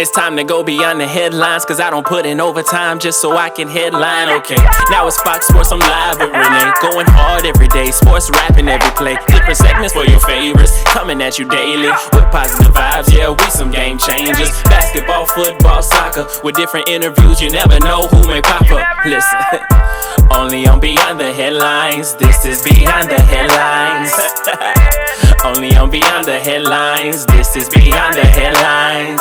It's time to go beyond the headlines, cause I don't put in overtime just so I can headline. Okay, now it's Fox Sports, I'm live with Renee. Going hard every day, sports rapping every play. Different segments for your favorites, coming at you daily with positive vibes, yeah, we some game changers. Basketball, football, soccer, with different interviews, you never know who may pop up. Listen, only on Beyond the Headlines, this is Beyond the Headlines. Only on Beyond the Headlines, this is Beyond the Headlines.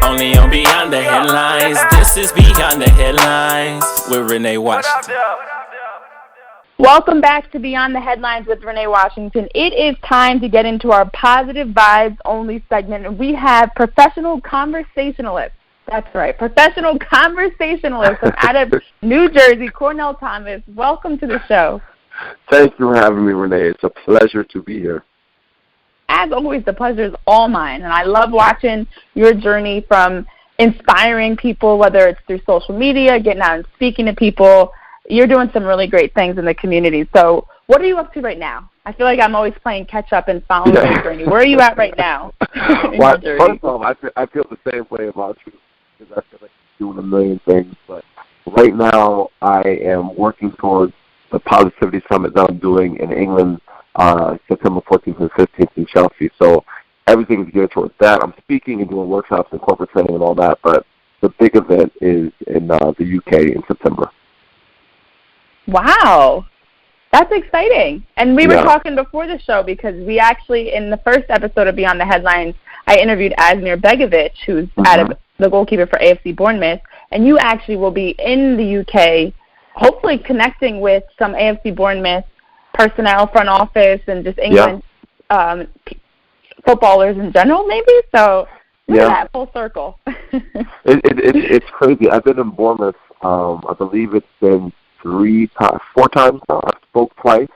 Only on Beyond the Headlines, this is Beyond the Headlines with Renee Washington. Welcome back to Beyond the Headlines with Renee Washington. It is time to get into our positive vibes only segment, and we have professional conversationalist. That's right, professional conversationalist out of New Jersey, Cornell Thomas. Welcome to the show. Thank you for having me, Renee. It's a pleasure to be here. As always, the pleasure is all mine, and I love watching your journey from inspiring people, whether it's through social media, getting out and speaking to people. You're doing some really great things in the community. So what are you up to right now? I feel like I'm always playing catch-up and following your journey. Where are you at right now? Well, first of all, I feel the same way about you, because I feel like you're doing a million things. But right now, I am working towards the Positivity Summit that I'm doing in England, September 14th and 15th in Chelsea. So everything is geared towards that. I'm speaking and doing workshops and corporate training and all that, but the big event is in the UK in September. Wow. That's exciting. And we were talking before the show because we actually, in the first episode of Beyond the Headlines, I interviewed Nyrryk, who's the goalkeeper for AFC Bournemouth, and you actually will be in the UK hopefully connecting with some AFC Bournemouth personnel, front office, and just England footballers in general, maybe. So look at that, full circle. It's crazy. I've been in Bournemouth. I believe it's been 4 times now. I spoke twice,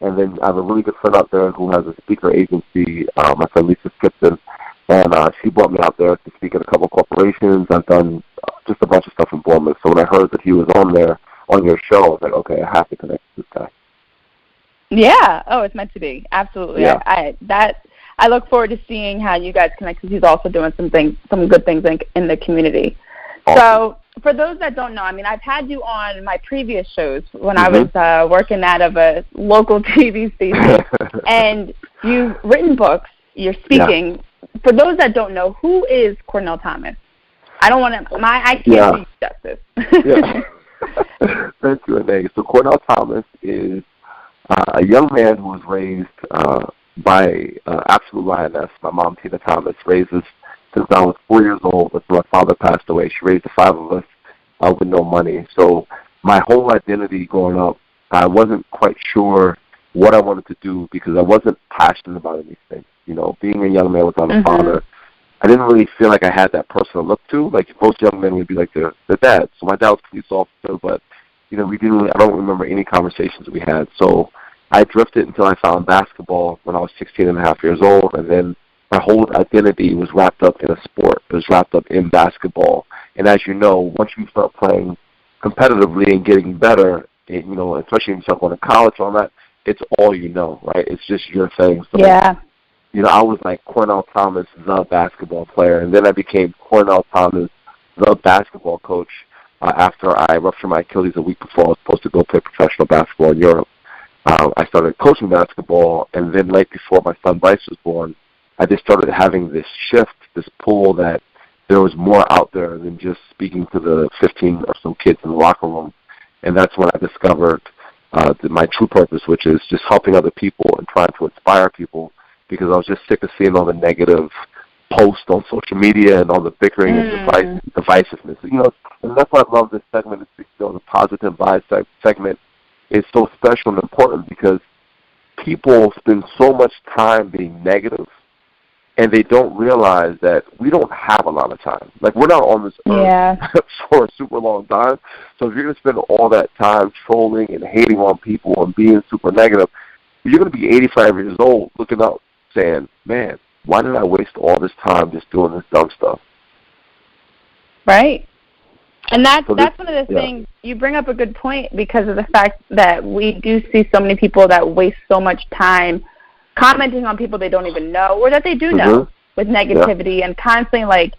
and then I have a really good friend out there who has a speaker agency. My friend Lisa Skipton, and she brought me out there to speak at a couple of corporations. I've done just a bunch of stuff in Bournemouth. So when I heard that he was on there, on your show, I was like, okay, I have to connect with this guy. Yeah. Oh, it's meant to be. Absolutely. Yeah. I look forward to seeing how you guys connect, because he's also doing some good things in the community. Awesome. So for those that don't know, I mean, I've had you on my previous shows when I was working out of a local TV station, and you've written books, you're speaking. Yeah. For those that don't know, who is Cornell Thomas? I can't do justice. Thank you, Renee. So Cornell Thomas is a young man who was raised by absolute lioness. My mom, Tina Thomas, raised us since I was 4 years old. Before my father passed away, she raised the 5 of us with no money. So my whole identity growing up, I wasn't quite sure what I wanted to do because I wasn't passionate about anything. You know, being a young man without a father, I didn't really feel like I had that person to look to. Like most young men would be like their dad. So my dad was a police officer, but you know, I don't remember any conversations we had. So I drifted until I found basketball when I was 16 and a half years old, and then my whole identity was wrapped up in a sport. It was wrapped up in basketball. And as you know, once you start playing competitively and getting better, you know, especially when you start going to college and all that, it's all you know, right? It's just your thing. So, you know, I was like Cornell Thomas, the basketball player, and then I became Cornell Thomas, the basketball coach, after I ruptured my Achilles a week before I was supposed to go play professional basketball in Europe. I started coaching basketball, and then right before my son Bryce was born, I just started having this shift, this pull that there was more out there than just speaking to the 15 or so kids in the locker room. And that's when I discovered my true purpose, which is just helping other people and trying to inspire people, because I was just sick of seeing all the negative posts on social media and all the bickering and divisiveness. You know, and that's why I love this segment. It's, you know, the positive vibes segment is so special and important, because people spend so much time being negative, and they don't realize that we don't have a lot of time. Like, we're not on this earth for a super long time. So if you're going to spend all that time trolling and hating on people and being super negative, you're going to be 85 years old looking up saying, man, why did I waste all this time just doing this dumb stuff? Right. And that's one of the things, you bring up a good point, because of the fact that we do see so many people that waste so much time commenting on people they don't even know, or that they do know, with negativity, and constantly, like,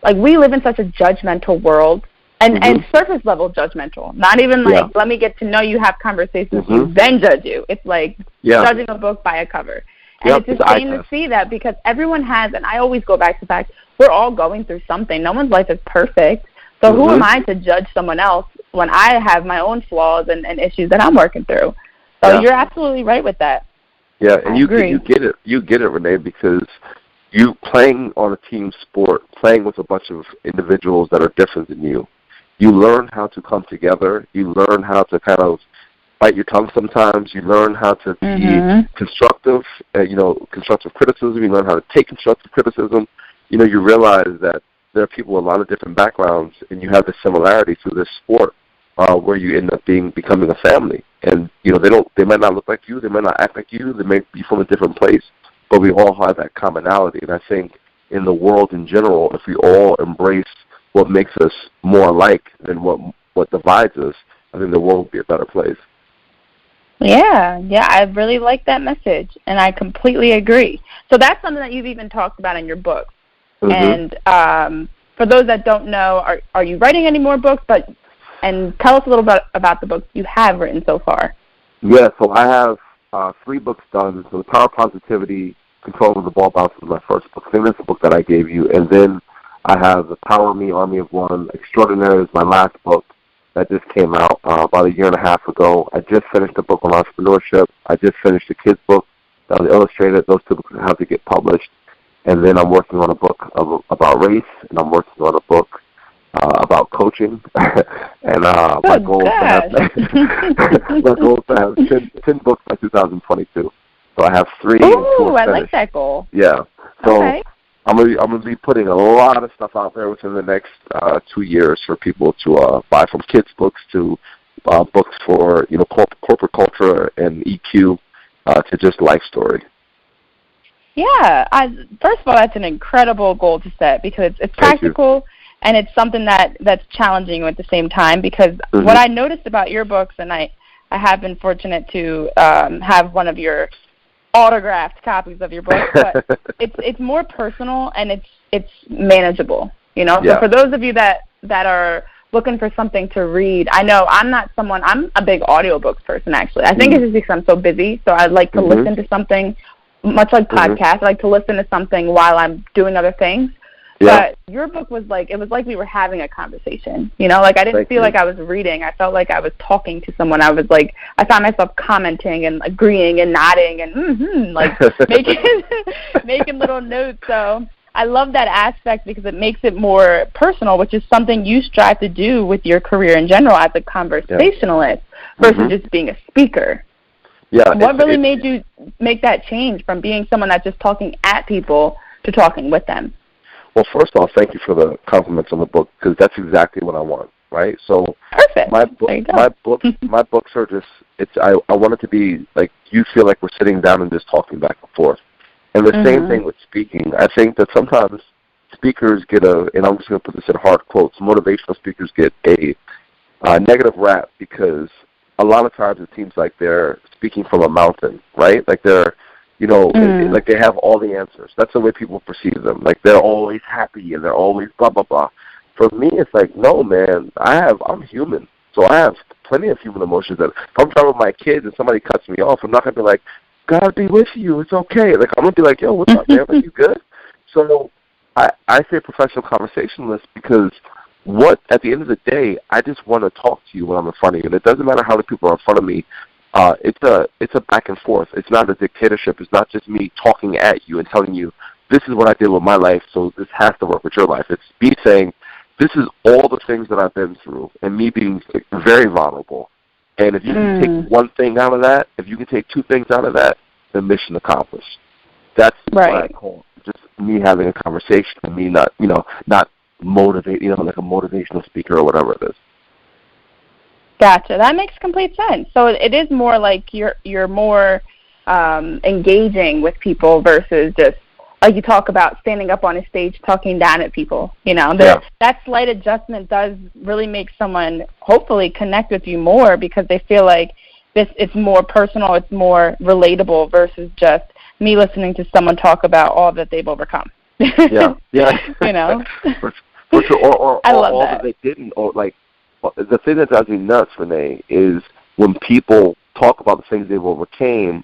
like, we live in such a judgmental world, and surface level judgmental. Not even like, let me get to know you, have conversations with you, then judge you. It's like judging a book by a cover. And it's insane to see that, because everyone has, and I always go back to the fact, we're all going through something. No one's life is perfect. So who am I to judge someone else when I have my own flaws and issues that I'm working through? So you're absolutely right with that. Yeah, and you get it, Renee, because you playing on a team sport, playing with a bunch of individuals that are different than you, you learn how to come together. You learn how to kind of bite your tongue sometimes. You learn how to be constructive, constructive criticism. You learn how to take constructive criticism. You realize that there are people with a lot of different backgrounds, and you have the similarity through this sport where you end up becoming a family. And, they might not look like you. They might not act like you. They may be from a different place, but we all have that commonality. And I think in the world in general, if we all embrace what makes us more alike than what divides us, I think the world will be a better place. Yeah, I really like that message, and I completely agree. So that's something that you've even talked about in your book. And for those that don't know, are you writing any more books? And tell us a little bit about the books you have written so far. Yeah, so I have 3 books done. So The Power of Positivity, Control of the Ball Bounce is my first book. Then it's the book that I gave you. And then I have The Power of Me, Army of One. Extraordinary is my last book that just came out about a year and a half ago. I just finished a book on entrepreneurship. I just finished a kid's book that was illustrated. Those 2 books have to get published. And then I'm working on a book about race, and I'm working on a book about coaching. And my goal is to have 10 books by 2022. So I have 3. Ooh, I like that goal. Yeah. So I'm gonna be putting a lot of stuff out there within the next 2 years for people to buy, from kids books to books for corporate culture and EQ to just life story. Yeah, first of all, that's an incredible goal to set, because it's practical and it's something that's challenging at the same time. Because what I noticed about your books, and I have been fortunate to have one of your autographed copies of your book, but it's more personal and it's manageable. So for those of you that are looking for something to read, I know I'm a big audiobooks person, actually. I think it's just because I'm so busy, so I like to listen to something. Much like podcasts, I like to listen to something while I'm doing other things. Yeah. But your book was like, it was like we were having a conversation. Like I didn't feel like I was reading. I felt like I was talking to someone. I was like, I found myself commenting and agreeing and nodding and making little notes. So I love that aspect, because it makes it more personal, which is something you strive to do with your career in general as a conversationalist versus just being a speaker. Yeah. What really made you make that change from being someone that's just talking at people to talking with them? Well, first off, thank you for the compliments on the book, because that's exactly what I want, right? So perfect. My books are just, I want it to be like you feel like we're sitting down and just talking back and forth. And the same thing with speaking. I think that sometimes speakers get and I'm just going to put this in hard quotes, motivational speakers get a negative rap, because a lot of times it seems like they're speaking from a mountain, right? Like they're, like they have all the answers. That's the way people perceive them. Like they're always happy and they're always blah, blah, blah. For me, it's like, no, man, I'm human. So I have plenty of human emotions. That if I'm talking with my kids and somebody cuts me off, I'm not going to be like, God be with you, it's okay. Like I'm going to be like, yo, what's up, man? Are you good? So I say professional conversationalist, because at the end of the day, I just want to talk to you when I'm in front of you. And it doesn't matter how many people are in front of me. It's a back and forth. It's not a dictatorship. It's not just me talking at you and telling you, this is what I did with my life, so this has to work with your life. It's me saying, this is all the things that I've been through, and me being very vulnerable. And if you can take one thing out of that, if you can take 2 things out of that, then mission accomplished. That's what I call just me having a conversation, and me not motivate, like a motivational speaker or whatever it is. Gotcha. That makes complete sense. So it is more like you're more engaging with people versus just, like you talk about, standing up on a stage talking down at people. That slight adjustment does really make someone hopefully connect with you more, because they feel like it's more personal, it's more relatable versus just me listening to someone talk about all that they've overcome. Yeah. For sure. Or I love all that they didn't, or like, the thing that drives me nuts, Renee, is when people talk about the things they've overcame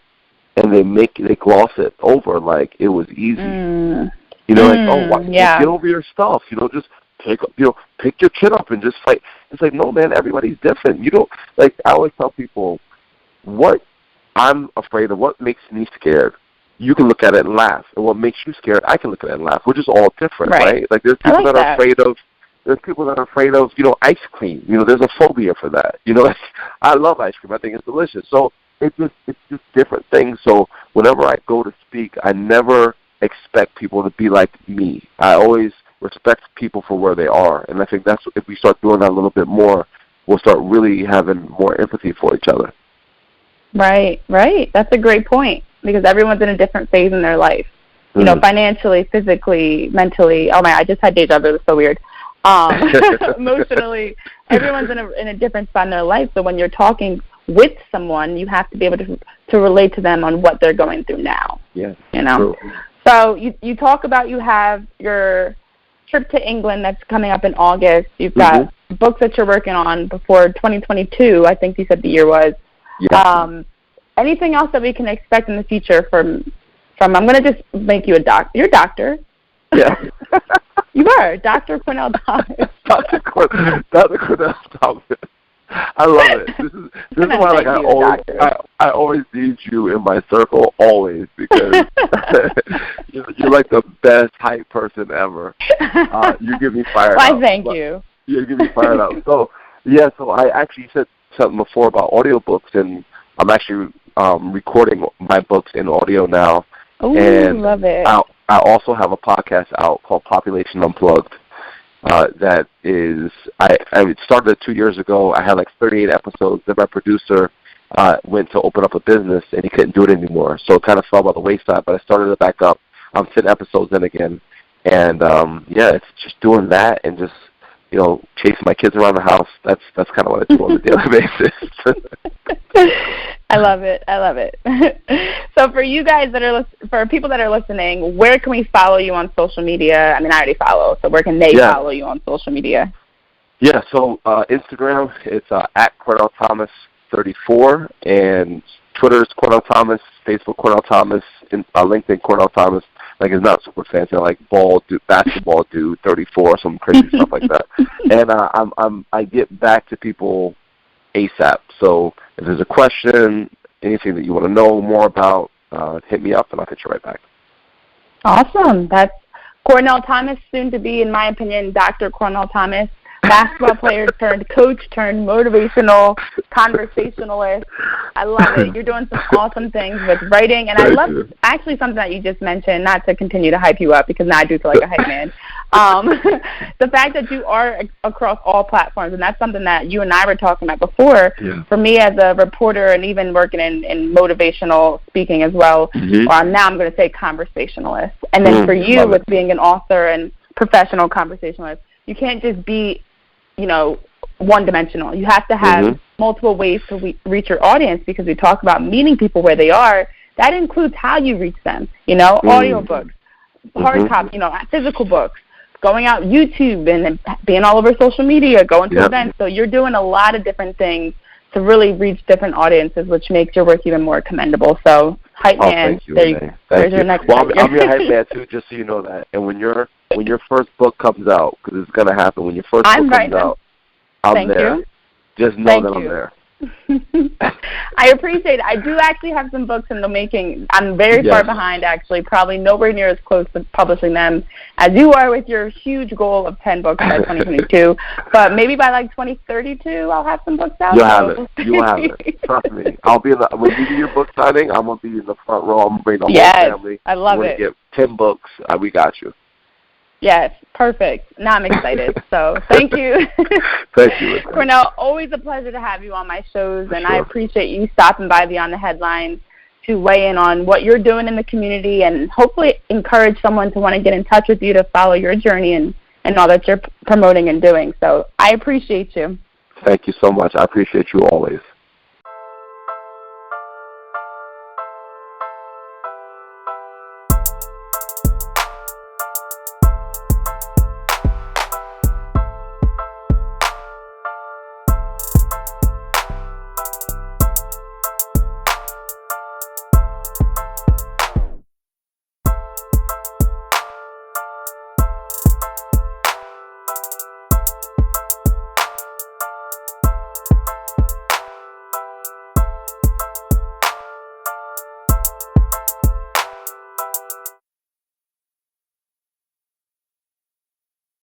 and they gloss it over like it was easy. Get over your stuff. Just pick your kid up and just fight. It's like, no, man, everybody's different. You don't, like, I always tell people, what I'm afraid of, what makes me scared, you can look at it and laugh. And what makes you scared, I can look at it and laugh. We're just all different, right? Like, there's people that are afraid of, ice cream. There's a phobia for that. I love ice cream. I think it's delicious. So it's just different things. So whenever I go to speak, I never expect people to be like me. I always respect people for where they are. And I think that's, if we start doing that a little bit more, we'll start really having more empathy for each other. Right. That's a great point, because everyone's in a different phase in their life. Financially, physically, mentally. Oh my, I just had deja vu. It's so weird. Emotionally, everyone's in a different spot in their life. So when you're talking with someone, you have to be able to relate to them on what they're going through now. Yeah. True. So you talk about, you have your trip to England that's coming up in August. You've got books that you're working on before 2022, I think you said the year was. Yeah. Anything else that we can expect in the future from I'm going to just make you a doctor. You're a doctor. Yeah. You are. Dr. Cornell Thomas. Dr. Cornell Thomas. I love it. This is why, like, I always need you in my circle, always, because you're like the best hype person ever. You give me fired up. Why, thank you. You give me fired up. So I actually said something before about audiobooks, and I'm actually recording my books in audio now. Oh, and love it. I also have a podcast out called Population Unplugged. That is, I started 2 years ago. I had like 38 episodes. Then my producer went to open up a business, and he couldn't do it anymore. So it kind of fell by the wayside, but I started it back up. I'm 10 episodes in again. And, it's just doing that and just, chasing my kids around the house. That's kind of what I do on a daily basis. I love it. So for you guys for people that are listening, where can we follow you on social media? I mean, I already follow, so where can they follow you on social media? Yeah, so Instagram, it's at Cornell Thomas 34, and Twitter's Cornell Thomas, Facebook Cornell Thomas, and LinkedIn Cornell Thomas. Like, it's not super fancy, like basketball dude 34, some crazy stuff like that. And I get back to people ASAP. So if there's a question, anything that you want to know more about, hit me up and I'll hit you right back. Awesome. That's Cornell Thomas, soon to be, in my opinion, Dr. Cornell Thomas, basketball player turned coach turned motivational conversationalist. I love it. You're doing some awesome things with writing, and I love actually something that you just mentioned, not to continue to hype you up because now I do feel like a hype man. The fact that you are across all platforms, and that's something that you and I were talking about before. Yeah. For me as a reporter and even working in motivational speaking as well, now I'm going to say conversationalist. And then for you with being an author and professional conversationalist, you can't just be one-dimensional. You have to have multiple ways to reach your audience, because we talk about meeting people where they are. That includes how you reach them, audiobooks, hard copy, physical books, going out YouTube and being all over social media, going to events. So you're doing a lot of different things to really reach different audiences, which makes your work even more commendable. So, hype man, thank you, there's your next I'm your hype man too, just so you know that. And when your first book comes out, because it's going to happen, when your first book comes out, I'm there. Just know that I'm there. I appreciate it. I do actually have some books in the making. I'm very far behind, actually, probably nowhere near as close to publishing them as you are with your huge goal of 10 books by 2022. But maybe by like 2032, I'll have some books out. You'll have it. You'll have it. Trust me. I'll be when you do your book signing, I'm going to be in the front row. I'm going to bring the whole family. I love it. We're going to get 10 books. We got you. Yes, perfect. Now I'm excited. So thank you. Thank you. Cornell, always a pleasure to have you on my shows, and I appreciate you stopping by Beyond the Headlines to weigh in on what you're doing in the community and hopefully encourage someone to want to get in touch with you to follow your journey and all that you're promoting and doing. So I appreciate you. Thank you so much. I appreciate you always.